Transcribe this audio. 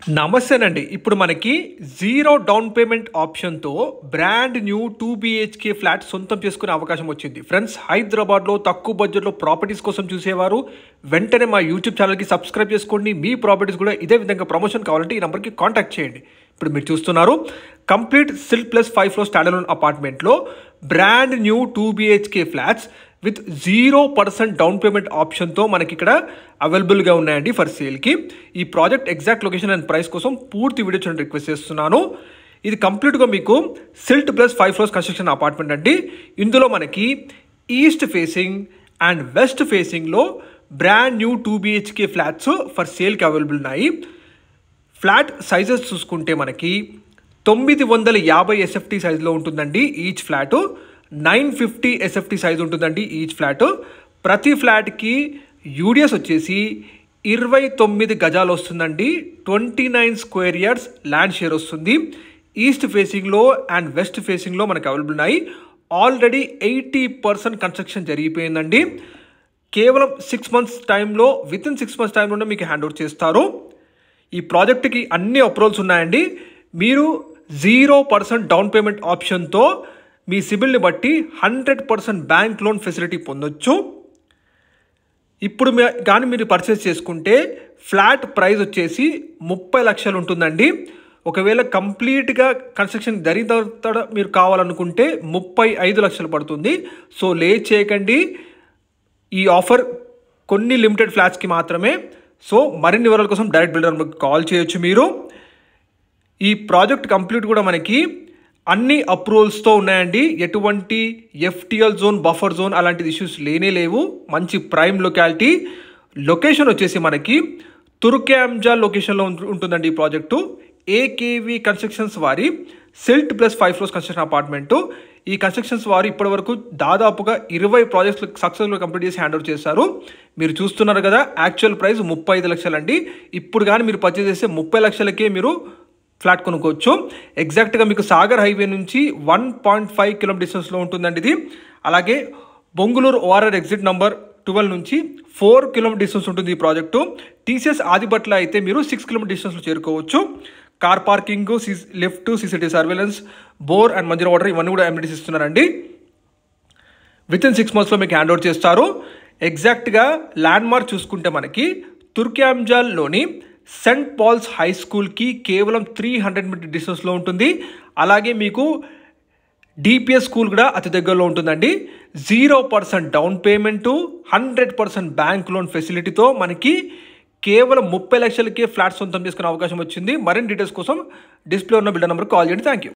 నమస్తేనండి. ఇప్పుడు మనకి zero down payment ఆప్షన్‌తో బ్రాండ్ న్యూ 2 బీహెచ్‌కే ఫ్లాట్ సొంతం చేసుకునే అవకాశం వచ్చింది. ఫ్రెండ్స్, హైదరాబాద్‌లో తక్కువ బడ్జెట్‌లో ప్రాపర్టీస్ కోసం చూసేవారు వెంటనే మా యూట్యూబ్ ఛానల్‌కి సబ్స్క్రైబ్ చేసుకోండి. మీ ప్రాపర్టీస్ కూడా ఇదే విధంగా ప్రమోషన్ కావాలంటే ఈ నంబర్‌కి కాంటాక్ట్ చేయండి. ఇప్పుడు మీరు చూస్తున్నారు complete stilt plus 5 floor standard అపార్ట్మెంట్లో brand new 2 BHK flats with 0% down payment ఆప్షన్తో మనకి ఇక్కడ అవైలబుల్గా ఉన్నాయండి ఫర్ సేల్కి. ఈ project exact location and price కోసం పూర్తి వీడియో చూడండి రిక్వెస్ట్ చేస్తున్నాను. ఇది కంప్లీట్గా మీకు stilt plus 5 floors construction apartment అండి. ఇందులో మనకి ఈస్ట్ ఫేసింగ్ అండ్ వెస్ట్ ఫేసింగ్లో brand new 2 BHK flats for సేల్కి అవైలబుల్ ఉన్నాయి. ఫ్లాట్ సైజెస్ చూసుకుంటే మనకి 950 ఎస్ఎఫ్టీ సైజులో ఉంటుందండి ఈచ్ ఫ్లాటు. 950 ఎస్ఎఫ్టీ సైజ్ ఉంటుందండి ఈచ్ ఫ్లాట్. ప్రతి ఫ్లాట్కి యూడిఎస్ వచ్చేసి 29 గజాలు వస్తుందండి. 29 స్క్వేర్ యార్డ్స్ ల్యాండ్ షేర్ వస్తుంది. ఈస్ట్ ఫేసింగ్లో అండ్ వెస్ట్ ఫేసింగ్లో మనకు అవైలబుల్ ఉన్నాయి. ఆల్రెడీ 80% కన్స్ట్రక్షన్ జరిగిపోయిందండి. కేవలం 6 మంత్స్ టైంలో వితిన్ 6 మంత్స్ టైంలోనే మీకు హ్యాండ్ ఓవర్ చేస్తారు. ఈ ప్రాజెక్ట్కి అన్ని అప్రూవల్స్ ఉన్నాయండి. మీరు 0% డౌన్ పేమెంట్ ఆప్షన్తో మీ సిబిల్ని బట్టి 100% బ్యాంక్ లోన్ ఫెసిలిటీ పొందొచ్చు. ఇప్పుడు కానీ మీరు పర్చేస్ చేసుకుంటే ఫ్లాట్ ప్రైస్ వచ్చేసి 30 లక్షలు ఉంటుందండి. ఒకవేళ కంప్లీట్గా కన్స్ట్రక్షన్ జరిగిన తర్వాత మీరు కావాలనుకుంటే 35 లక్షలు పడుతుంది. సో లేట్ చేయకండి. ఈ ఆఫర్ కొన్ని లిమిటెడ్ ఫ్లాట్స్కి మాత్రమే. సో మరిన్ని వివరాల కోసం డైరెక్ట్ బిల్డర్ కాల్ చేయొచ్చు మీరు. ఈ ప్రాజెక్ట్ కంప్లీట్ కూడా మనకి అన్ని అప్రూవల్స్తో ఉన్నాయండి. ఎటువంటి ఎఫ్టీఎల్ జోన్, బఫర్ జోన్ అలాంటి ఇష్యూస్ లేనే లేవు. మంచి ప్రైమ్ లొకాలిటీ. లొకేషన్ వచ్చేసి మనకి తుర్క్యాంజాల్ లొకేషన్లో ఉంటుందండి ఈ ప్రాజెక్టు. ఏకేవి కన్స్ట్రక్షన్స్ వారి silt plus 5 floors construction apartment. ఈ కన్స్ట్రక్షన్స్ వారు ఇప్పటివరకు దాదాపుగా 20 ప్రాజెక్ట్స్ సక్సెస్ఫుల్గా కంప్లీట్ చేసి హ్యాండ్ ఓవర్ చేశారు. మీరు చూస్తున్నారు కదా, యాక్చువల్ ప్రైస్ 35 లక్షలండి. ఇప్పుడు కానీ మీరు పర్చేస్ చేస్తే 30 లక్షలకే మీరు ఫ్లాట్ కొనుక్కోవచ్చు. ఎగ్జాక్ట్గా మీకు సాగర్ హైవే నుంచి 1.5 కిలోమీటర్ డిస్టెన్స్లో ఉంటుందండి ఇది. అలాగే బొంగుళూరు ఓఆర్ఆర్ ఎగ్జిట్ నంబర్ 12 నుంచి 4 కిలోమీటర్ డిస్టెన్స్ ఉంటుంది ఈ ప్రాజెక్టు. టీసీఎస్ ఆదిబట్ల అయితే మీరు 6 కిలోమీటర్ డిస్టెన్స్లో చేరుకోవచ్చు. Car parking, lift, CCTV surveillance, bore and Manjira water ఇవన్నీ కూడా అమ్యూనిటీస్ ఇస్తున్నారండి. వితిన్ 6 మంత్స్లో మీకు హ్యాండ్ ఓవర్ చేస్తారు. ఎగ్జాక్ట్గా ల్యాండ్ మార్క్ చూసుకుంటే మనకి తుర్క్యాంజాల్లోని సెంట్ పాల్స్ హై స్కూల్కి కేవలం 300 మీటర్ డిస్టెన్స్లో ఉంటుంది. అలాగే మీకు డిపిఎస్ స్కూల్ కూడా అతి దగ్గరలో ఉంటుందండి. 0% డౌన్ పేమెంటు, 100% బ్యాంక్ లోన్ ఫెసిలిటీతో మనకి కేవలం 30 లక్షలకే ఫ్లాట్ సొంతం చేసుకునే అవకాశం వచ్చింది. మరిన్ని డీటెయిల్స్ కోసం డిస్ప్లే ఉన్న బిల్డర్ నెంబర్ కాల్ చేయండి. Thank you.